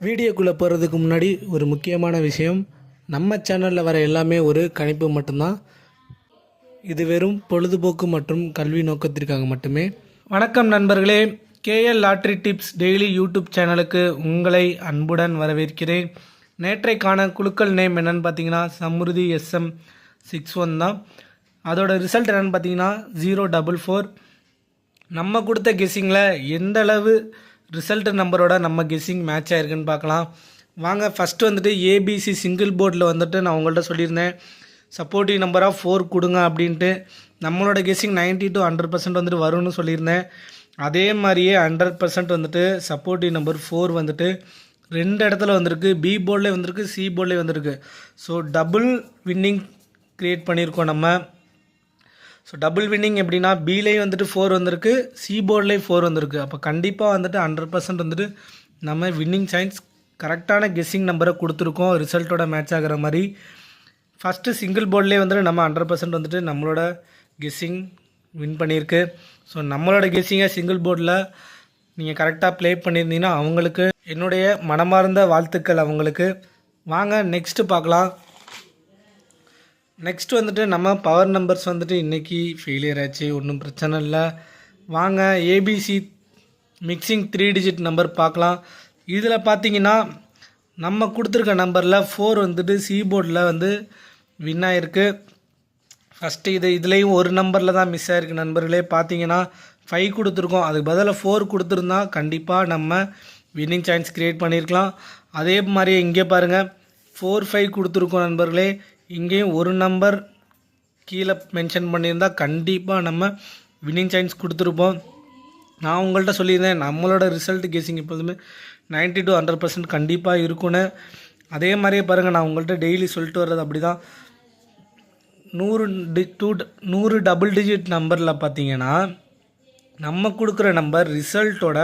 வீடியோக்குள்ளே போகிறதுக்கு முன்னாடி ஒரு முக்கியமான விஷயம், நம்ம சேனலில் வர எல்லாமே ஒரு கணிப்பு மட்டும்தான். இது வெறும் பொழுதுபோக்கு மற்றும் கல்வி நோக்கத்திற்காக மட்டுமே. வணக்கம் நண்பர்களே, KL lottery tips daily YouTube சேனலுக்கு உங்களை அன்புடன் வரவேற்கிறேன். நேற்றைக்கான குழுக்கள் நேம் என்னென்னு பார்த்தீங்கன்னா சம்ருதி SM61 தான். அதோட ரிசல்ட் என்னென்னு பார்த்தீங்கன்னா 044. நம்ம கொடுத்த கெஸ்ஸிங்கில் எந்த அளவு ரிசல்ட் நம்பரோட நம்ம கெஸ்ஸிங் மேட்ச் ஆகிருக்குன்னு பார்க்கலாம் வாங்க. ஃபஸ்ட்டு வந்துட்டு ஏபிசி சிங்கிள் போர்டில் வந்துட்டு நான் உங்கள்கிட்ட சொல்லியிருந்தேன் சப்போர்ட்டிவ் நம்பராக 4 கொடுங்க அப்படின்ட்டு. நம்மளோட கெஸ்ஸிங் 90 to 100% வந்துட்டு வரும்னு சொல்லியிருந்தேன். அதே மாதிரியே 100% வந்துட்டு சப்போர்ட்டிவ் நம்பர் 4 வந்துட்டு 2 இடத்துல வந்திருக்கு. பி போர்ட்லேயே வந்திருக்கு, சி போர்ட்லேயே வந்திருக்கு. ஸோ டபுள் வின்னிங் க்ரியேட் பண்ணியிருக்கோம் நம்ம. ஸோ டபுள் வின்னிங் எப்படின்னா பிலேயும் வந்துட்டு 4 வந்திருக்கு, சி போர்ட்லேயும் 4 வந்திருக்கு. அப்போ கண்டிப்பாக வந்துட்டு 100% வந்துட்டு நம்ம வின்னிங் சான்ஸ் கரெக்டான கெஸ்ஸிங் நம்பரை கொடுத்துருக்கோம் ரிசல்ட்டோட மேட்ச் ஆகிற மாதிரி. ஃபஸ்ட்டு சிங்கிள் போர்ட்லேயே வந்துட்டு நம்ம 100% வந்துட்டு நம்மளோட கெஸ்ஸிங் வின் பண்ணியிருக்கு. ஸோ நம்மளோட கெஸ்ஸிங்கை சிங்கிள் போர்டில் நீங்கள் கரெக்டாக ப்ளே பண்ணியிருந்தீங்கன்னா அவங்களுக்கு என்னுடைய மனமார்ந்த வாழ்த்துக்கள் அவங்களுக்கு. வாங்க நெக்ஸ்ட்டு பார்க்கலாம். நெக்ஸ்ட் வந்துட்டு நம்ம பவர் நம்பர்ஸ் வந்துட்டு இன்றைக்கி ஃபெயிலியர் ஆச்சு, ஒன்றும் பிரச்சனை இல்லை. வாங்க ஏபிசி மிக்சிங் 3 டிஜிட் நம்பர் பார்க்கலாம். இதில் பார்த்தீங்கன்னா நம்ம கொடுத்துருக்க நம்பரில் 4 வந்துட்டு சி போர்டில் வந்து வின் ஆகிருக்கு. ஃபஸ்ட்டு இதுலேயும் ஒரு நம்பரில் தான் மிஸ் ஆகிருக்கு நண்பர்களே. பார்த்தீங்கன்னா 5 கொடுத்துருக்கோம், அதுக்கு பதிலாக 4 கொடுத்துருந்தா கண்டிப்பாக நம்ம வின்னிங் சான்ஸ் க்ரியேட் பண்ணியிருக்கலாம். அதே மாதிரி இங்கே பாருங்கள் 4 5 கொடுத்துருக்கோம் நண்பர்களே. இங்கேயும் ஒரு நம்பர் கீழே மென்ஷன் பண்ணியிருந்தால் கண்டிப்பாக நம்ம வின்னிங் சான்ஸ் கொடுத்துருப்போம். நான் உங்கள்கிட்ட சொல்லியிருந்தேன் நம்மளோட ரிசல்ட் கெஸ்ஸிங் எப்போதுமே 90 to 100% கண்டிப்பாக இருக்குன்னு. அதே மாதிரியே பாருங்கள், நான் உங்கள்கிட்ட டெய்லி சொல்லிட்டு வர்றது அப்படி தான். 100 டபுள் டிஜிட் நம்பரில் பார்த்தீங்கன்னா நம்ம கொடுக்குற நம்பர் ரிசல்ட்டோட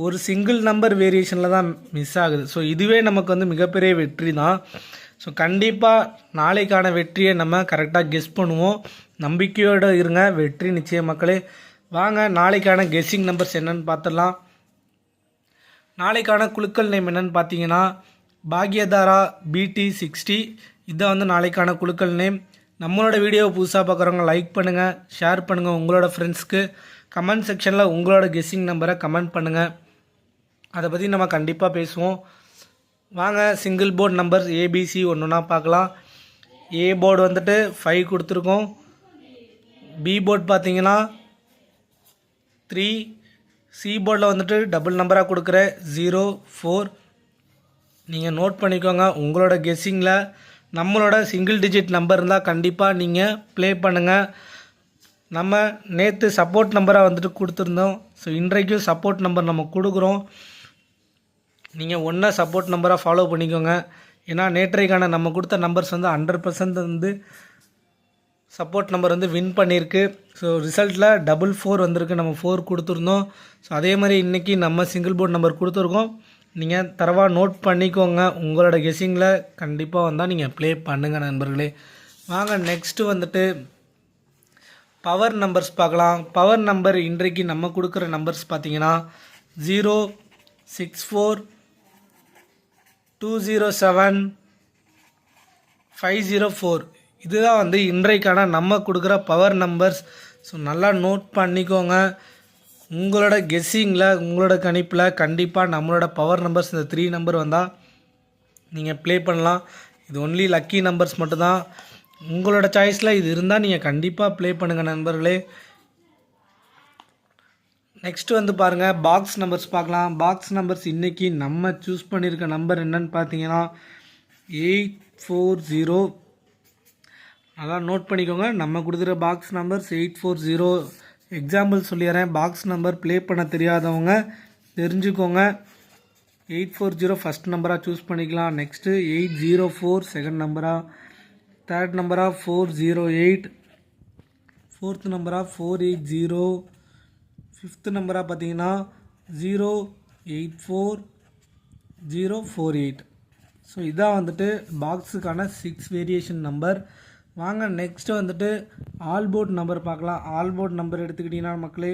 ஒரு சிங்கிள் நம்பர் வேரியேஷனில் தான் மிஸ் ஆகுது. ஸோ இதுவே நமக்கு வந்து மிகப்பெரிய வெற்றி தான். ஸோ கண்டிப்பாக நாளைக்கான வெற்றியை நம்ம கரெக்டாக கெஸ் பண்ணுவோம். நம்பிக்கையோடு இருங்க, வெற்றி நிச்சயம் மக்களே. வாங்க நாளைக்கான கெஸ்ஸிங் நம்பர்ஸ் என்னென்னு பார்த்துடலாம். நாளைக்கான குழுக்கள் நேம் என்னென்னு பார்த்தீங்கன்னா பாக்யதாரா BT60. இதான் வந்து நாளைக்கான குழுக்கள் நேம். நம்மளோட வீடியோவை புதுசாக பார்க்குறவங்க லைக் பண்ணுங்கள், ஷேர் பண்ணுங்கள் உங்களோட ஃப்ரெண்ட்ஸ்க்கு. கமெண்ட் செக்ஷனில் உங்களோட கெஸ்ஸிங் நம்பரை கமெண்ட் பண்ணுங்கள், அதை பற்றி நம்ம கண்டிப்பாக பேசுவோம். வாங்க சிங்கிள் போர்டு நம்பர்ஸ் ஏபிசி ஒன்றுனா பார்க்கலாம். ஏ போர்டு வந்துட்டு 5 கொடுத்துருக்கோம். பி போர்டு பார்த்தீங்கன்னா 3. சி போர்டில் வந்துட்டு டபுள் நம்பராக கொடுக்குற 0 4. நீங்கள் நோட் பண்ணிக்கோங்க. உங்களோட கெஸ்ஸிங்கில் நம்மளோட சிங்கிள் டிஜிட் நம்பர் இருந்தால் கண்டிப்பாக நீங்கள் ப்ளே பண்ணுங்கள். நம்ம நேற்று சப்போர்ட் நம்பராக வந்துட்டு கொடுத்துருந்தோம். ஸோ இன்றைக்கும் சப்போர்ட் நம்பர் நம்ம கொடுக்குறோம். நீங்கள் ஒன்றா சப்போர்ட் நம்பராக ஃபாலோ பண்ணிக்கோங்க. ஏன்னா நேற்றைக்கான நம்ம கொடுத்த நம்பர்ஸ் வந்து 100% வந்து சப்போர்ட் நம்பர் வந்து வின் பண்ணியிருக்கு. ஸோ ரிசல்ட்டில் 4 வந்திருக்கு, நம்ம 4 கொடுத்துருந்தோம். ஸோ அதே மாதிரி இன்றைக்கி நம்ம சிங்கிள் போர்ட் நம்பர் கொடுத்துருக்கோம். நீங்கள் தரவாக நோட் பண்ணிக்கோங்க. உங்களோட கெஸ்ஸிங்கில் கண்டிப்பாக வந்தால் நீங்கள் ப்ளே பண்ணுங்கள் நண்பர்களே. வாங்க நெக்ஸ்ட்டு வந்துட்டு பவர் நம்பர்ஸ் பார்க்கலாம். பவர் நம்பர் இன்றைக்கு நம்ம கொடுக்குற நம்பர்ஸ் பார்த்தீங்கன்னா 0 6 4 207 504. இதுதான் வந்து இன்றைக்கான நம்ம கொடுக்குற பவர் நம்பர்ஸ். ஸோ நல்லா நோட் பண்ணிக்கோங்க. உங்களோட கெஸ்ஸிங்கில் உங்களோட கணிப்பில் கண்டிப்பாக நம்மளோட பவர் நம்பர்ஸ் இந்த 3 நம்பர் வந்தால் நீங்கள் ப்ளே பண்ணலாம். இது ஒன்லி லக்கி நம்பர்ஸ் மட்டும்தான். உங்களோட சாய்ஸில் இது இருந்தால் நீங்கள் கண்டிப்பாக ப்ளே பண்ணுங்கள் நண்பர்களே. நெக்ஸ்ட்டு வந்து பாருங்கள் பாக்ஸ் நம்பர்ஸ் பார்க்கலாம். பாக்ஸ் நம்பர்ஸ் இன்றைக்கி நம்ம சூஸ் பண்ணியிருக்க நம்பர் என்னன்னு பார்த்தீங்கன்னா 840. நல்லா நோட் பண்ணிக்கோங்க. நம்ம கொடுத்துருக்க பாக்ஸ் நம்பர்ஸ் 840. எக்ஸாம்பிள் சொல்லிடுறேன். பாக்ஸ் நம்பர் ப்ளே பண்ண தெரியாதவங்க தெரிஞ்சுக்கோங்க. 840 ஃபஸ்ட் நம்பராக சூஸ் பண்ணிக்கலாம். நெக்ஸ்ட்டு 804 செகண்ட் நம்பராக, தேர்ட் நம்பராக 408, ஃபோர்த் நம்பராக 480, ஃபிஃப்த்து நம்பராக பார்த்தீங்கன்னா 084048. ஸோ இதான் வந்துட்டு பாக்ஸுக்கான 6 வேரியேஷன் நம்பர். வாங்க நெக்ஸ்ட்டு வந்துட்டு ஆல் போர்ட் நம்பர் பார்க்கலாம். ஆல் போர்ட் நம்பர் எடுத்துக்கிட்டிங்கன்னா மக்களே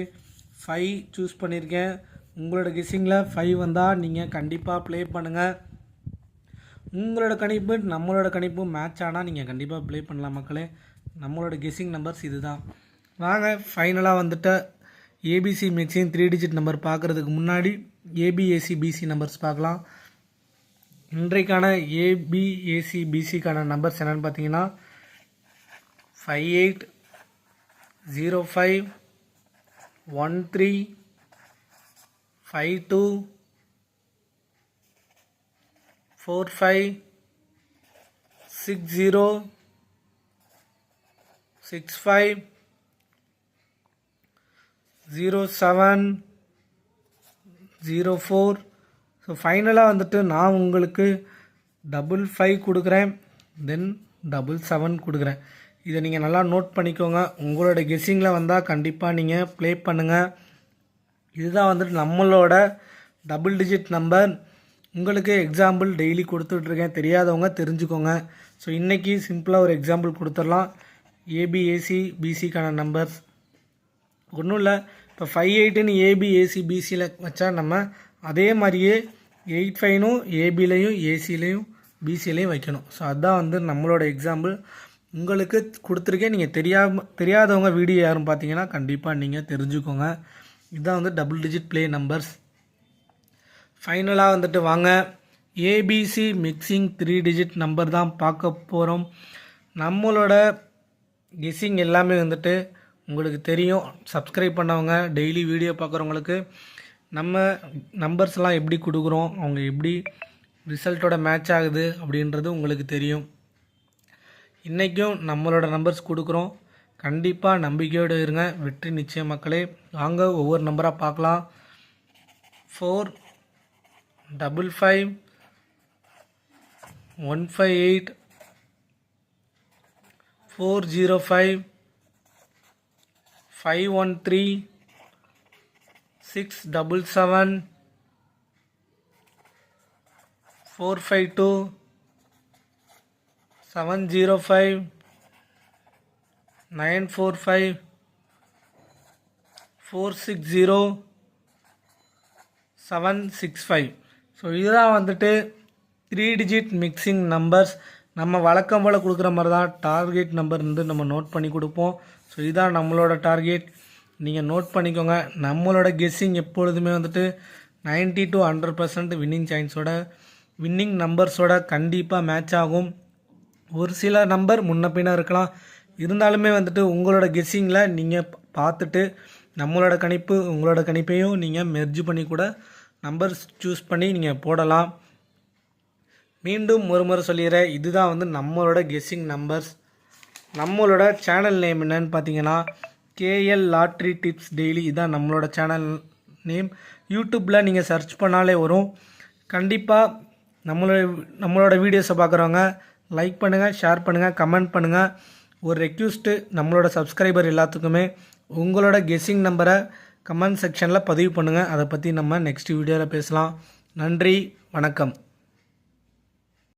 5 சூஸ் பண்ணியிருக்கேன். உங்களோட கெஸ்ஸிங்கில் 5 வந்தால் நீங்கள் கண்டிப்பாக ப்ளே பண்ணுங்கள். உங்களோட கணிப்பு நம்மளோட கணிப்பு மேட்ச் ஆனால் நீங்கள் கண்டிப்பாக ப்ளே பண்ணலாம் மக்களே. நம்மளோட கெஸ்ஸிங் நம்பர்ஸ் இது தான். வாங்க ஃபைனலாக வந்துட்டு ஏபிசி மிக்சிங் 3 டிஜிட் நம்பர் பார்க்குறதுக்கு முன்னாடி ஏபிஏசிபிசி நம்பர்ஸ் பார்க்கலாம். இன்றைக்கான ஏபிஏசிபிசிக்கான நம்பர்ஸ் என்னென்னு பார்த்தீங்கன்னா 58 05 13 52 45 60 65 07 04. ஸோ ஃபைனலாக வந்துட்டு நான் உங்களுக்கு 55 கொடுக்குறேன், தென் 77 கொடுக்குறேன். இதை நீங்கள் நல்லா நோட் பண்ணிக்கோங்க. உங்களோட கெஸ்ஸிங்கில் வந்தால் கண்டிப்பாக நீங்கள் ப்ளே பண்ணுங்கள். இதுதான் வந்துட்டு நம்மளோட டபுள் டிஜிட் நம்பர். உங்களுக்கு எக்ஸாம்பிள் டெய்லி கொடுத்துட்ருக்கேன், தெரியாதவங்க தெரிஞ்சுக்கோங்க. ஸோ இன்றைக்கி சிம்பிளாக ஒரு எக்ஸாம்பிள் கொடுத்துடலாம். ஏபிஏசிபிசிக்கான நம்பர்ஸ் ஒன்றும் இல்லை. இப்போ 58ன்னு ஏபிஏசிபிசியில் வச்சா நம்ம அதே மாதிரியே 85னும் ஏபிலையும் ஏசிலையும் பிசிலையும் வைக்கணும். ஸோ அதுதான் வந்து நம்மளோட எக்ஸாம்பிள் உங்களுக்கு கொடுத்துருக்கேன். நீங்கள் தெரியாதவங்க வீடியோ யாரும் பார்த்தீங்கன்னா கண்டிப்பாக நீங்கள் தெரிஞ்சுக்கோங்க. இதுதான் வந்து டபுள் டிஜிட் ப்ளே நம்பர்ஸ். ஃபைனலாக வந்துட்டு வாங்க ஏபிசி மிக்சிங் 3 டிஜிட் நம்பர் தான் பார்க்க போகிறோம். நம்மளோட கெஸ்ஸிங் எல்லாமே வந்துட்டு உங்களுக்கு தெரியும். சப்ஸ்கிரைப் பண்ணவங்க டெய்லி வீடியோ பார்க்குறவங்களுக்கு நம்ம நம்பர்ஸ்லாம் எப்படி கொடுக்குறோம், அவங்க எப்படி ரிசல்ட்டோட மேட்ச் ஆகுது அப்படின்றது உங்களுக்கு தெரியும். இன்றைக்கும் நம்மளோட நம்பர்ஸ் கொடுக்குறோம். கண்டிப்பாக நம்பிக்கையோடு இருங்க, வெற்றி நிச்சயம் மக்களே. வாங்க ஒவ்வொரு நம்பராக பார்க்கலாம். 4 55 158 405 513 677 452 705 945 460 765. ஸோ இதுதான் வந்துட்டு 3 டிஜிட் மிக்சிங் நம்பர்ஸ். நம்ம வழக்கம் போல் கொடுக்குற மாதிரி தான் டார்கெட் நம்பர் வந்து நம்ம நோட் பண்ணி கொடுப்போம். ஸோ இதுதான் நம்மளோட டார்கெட், நீங்கள் நோட் பண்ணிக்கோங்க. நம்மளோட கெஸ்ஸிங் எப்பொழுதுமே வந்துட்டு 90 to 100% வின்னிங் சான்ஸோட வின்னிங் நம்பர்ஸோட கண்டிப்பாக மேட்ச் ஆகும். ஒரு சில நம்பர் முன்ன பின்ன இருக்கலாம், இருந்தாலுமே வந்துட்டு உங்களோட கெஸ்ஸிங்கில் நீங்கள் பார்த்துட்டு நம்மளோட கணிப்பு உங்களோட கணிப்பையும் நீங்கள் மெர்ஜ் பண்ணி கூட நம்பர்ஸ் சூஸ் பண்ணி நீங்கள் போடலாம். மீண்டும் ஒரு முறை சொல்லிடுறேன், இதுதான் வந்து நம்மளோட கெஸ்ஸிங் நம்பர்ஸ். நம்மளோட சேனல் நேம் என்னன்னு பார்த்தீங்கன்னா கேஎல் லாட்ரி டிப்ஸ் டெய்லி. இதுதான் நம்மளோட சேனல் நேம். யூடியூப்பில் நீங்கள் சர்ச் பண்ணாலே வரும். கண்டிப்பாக நம்மளோட வீடியோஸை பார்க்குறவங்க லைக் பண்ணுங்கள், ஷேர் பண்ணுங்கள், கமெண்ட் பண்ணுங்கள். ஒரு ரெக்வெஸ்ட்டு நம்மளோட சப்ஸ்கிரைபர் எல்லாத்துக்குமே உங்களோட கெஸ்ஸிங் நம்பரை கமெண்ட் செக்ஷனில் பதிவு பண்ணுங்கள். அதை பற்றி நம்ம நெக்ஸ்ட் வீடியோவில் பேசலாம். நன்றி, வணக்கம்.